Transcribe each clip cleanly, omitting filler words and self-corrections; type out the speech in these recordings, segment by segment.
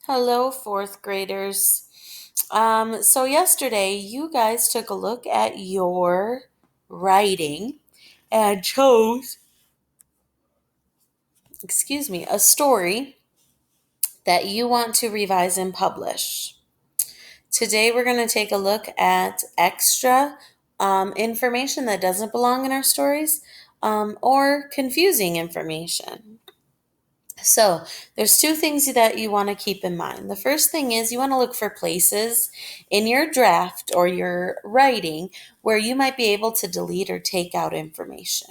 Hello, fourth graders. So yesterday you guys took a look at your writing and chose, a story that you want to revise and publish. Today we're going to take a look at extra information that doesn't belong in our stories or confusing information. So, there's two things that you want to keep in mind. The first thing is you want to look for places in your draft or your writing where you might be able to delete or take out information.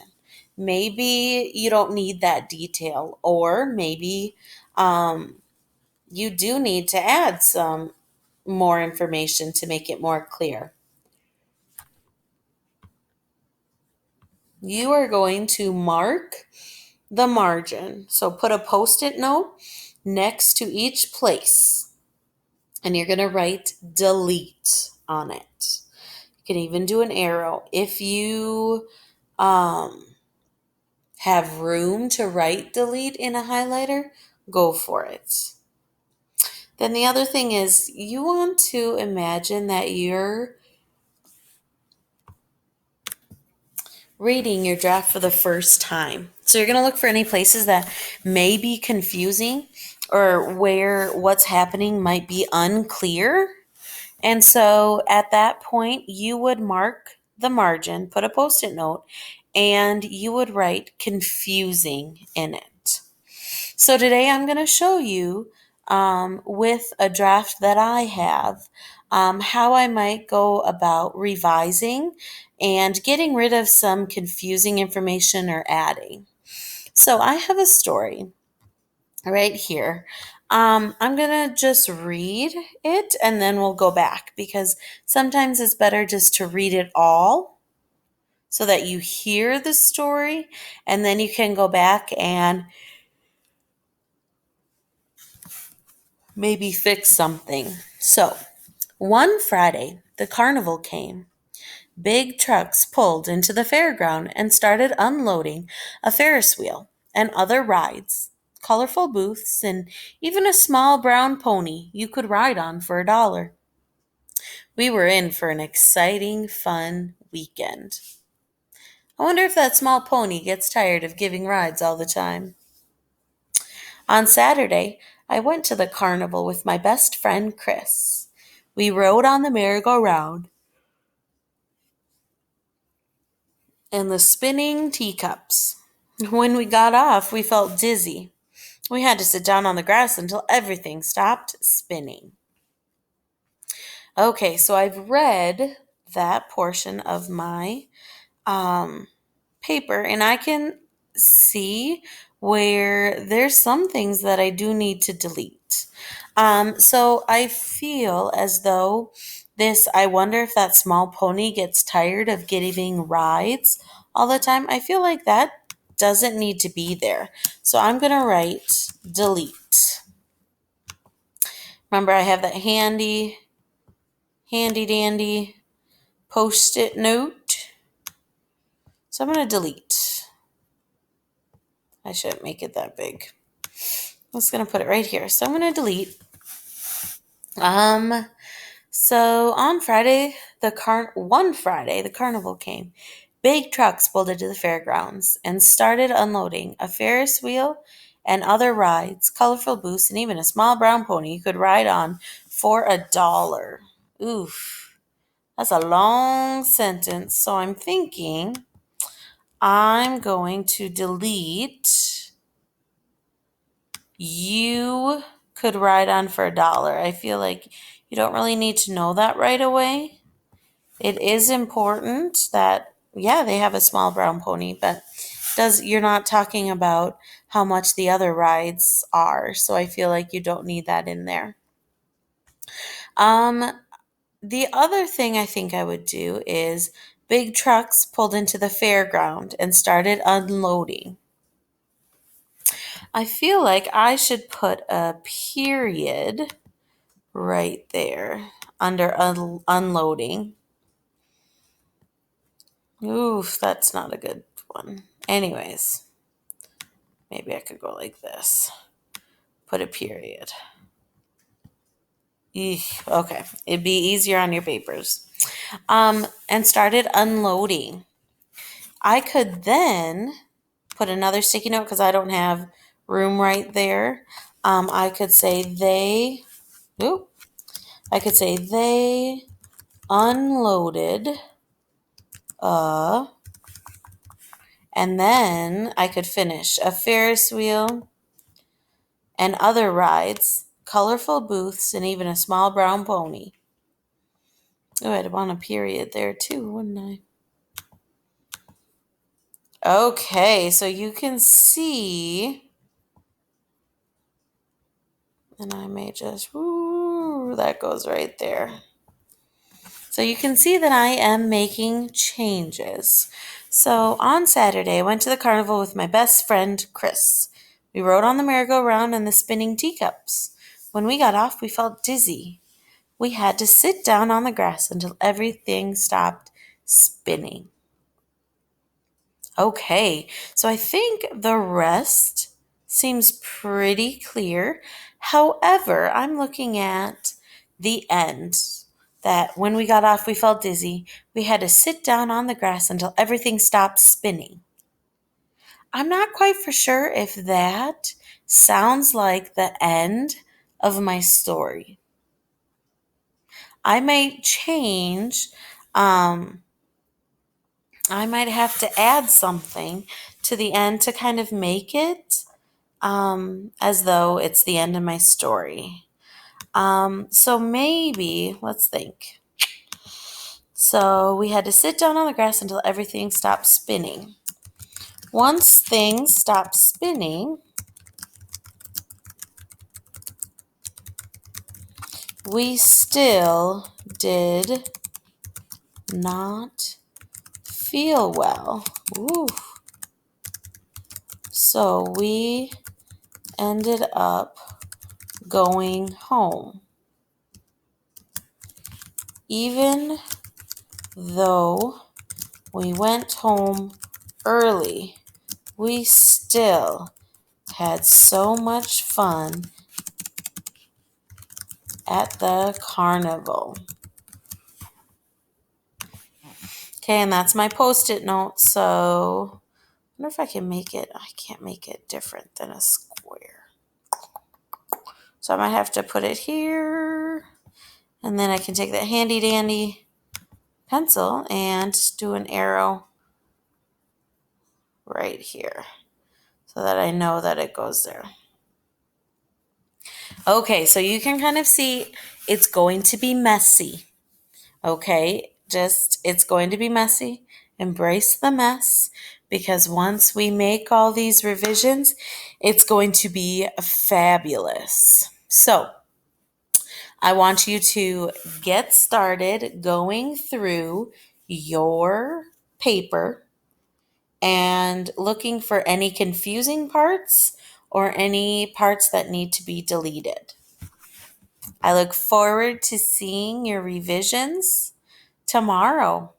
Maybe you don't need that detail, or maybe you do need to add some more information to make it more clear. You are going to mark the margin. So, put a post it note next to each place. And you're going to write delete on it. You can even do an arrow. If you have room to write delete in a highlighter, go for it. Then the other thing is you want to imagine that you're reading your draft for the first time. So you're going to look for any places that may be confusing or where what's happening might be unclear. And so at that point, you would mark the margin, put a post it note, and you would write confusing in it. So today I'm going to show you with a draft that I have how I might go about revising and getting rid of some confusing information or adding. So I have a story right here. I'm going to just read it and then we'll go back because sometimes it's better just to read it all so that you hear the story and then you can go back and maybe fix something. So, one Friday, the carnival came. Big trucks pulled into the fairground and started unloading a Ferris wheel and other rides, colorful booths, and even a small brown pony you could ride on for $1. We were in for an exciting, fun weekend. I wonder if that small pony gets tired of giving rides all the time. On Saturday, I went to the carnival with my best friend Chris. We rode on the merry-go-round and the spinning teacups. When we got off, we felt dizzy. We had to sit down on the grass until everything stopped spinning. Okay, so I've read that portion of my paper and I can see where there's some things that I do need to delete. So I feel as though I wonder if that small pony gets tired of giving rides all the time. I feel like that doesn't need to be there. So I'm going to write delete. Remember, I have that handy dandy post-it note. So I'm going to delete. I shouldn't make it that big. I'm just going to put it right here. So I'm going to delete. So on Friday, one Friday, the carnival came. Big trucks pulled into the fairgrounds and started unloading a Ferris wheel and other rides, colorful booths, and even a small brown pony you could ride on for $1. Oof, that's a long sentence. So I'm thinking I'm going to delete you could ride on for $1. I feel like you don't really need to know that right away. It is important that, yeah, they have a small brown pony, but you're not talking about how much the other rides are. So I feel like you don't need that in there. The other thing I think I would do is big trucks pulled into the fairground and started unloading. I feel like I should put a period right there under unloading. Oof, that's not a good one. Anyways, maybe I could go like this. Put a period. Eek, okay, it'd be easier on your papers. And started unloading. I could then put another sticky note because I don't have room right there. I could say they, oop, I could say they unloaded, uh, and then I could finish a Ferris wheel and other rides, colorful booths, and even a small brown pony. Oh, I'd want a period there too, wouldn't I? Okay, so you can see, and I may just, woo, that goes right there. So you can see that I am making changes. So on Saturday, I went to the carnival with my best friend, Chris. We rode on the merry-go-round and the spinning teacups. When we got off, we felt dizzy. We had to sit down on the grass until everything stopped spinning. Okay, so I think the rest seems pretty clear. However, I'm looking at the end that when we got off, we felt dizzy. We had to sit down on the grass until everything stopped spinning. I'm not quite for sure if that sounds like the end of my story. I might change, um, I might have to add something to the end to kind of make it as though it's the end of my story. So maybe, let's think. So we had to sit down on the grass until everything stopped spinning. Once things stopped spinning, we still did not feel well. Ooh. So we ended up going home. Even though we went home early, we still had so much fun at the carnival. Okay, and that's my post-it note. So I wonder if I can make it, I can't make it different than a square. So I might have to put it here, and then I can take that handy dandy pencil and do an arrow right here so that I know that it goes there. Okay, so you can kind of see it's going to be messy. Okay, it's going to be messy. Embrace the mess because once we make all these revisions, it's going to be fabulous. So I want you to get started going through your paper and looking for any confusing parts or any parts that need to be deleted. I look forward to seeing your revisions tomorrow.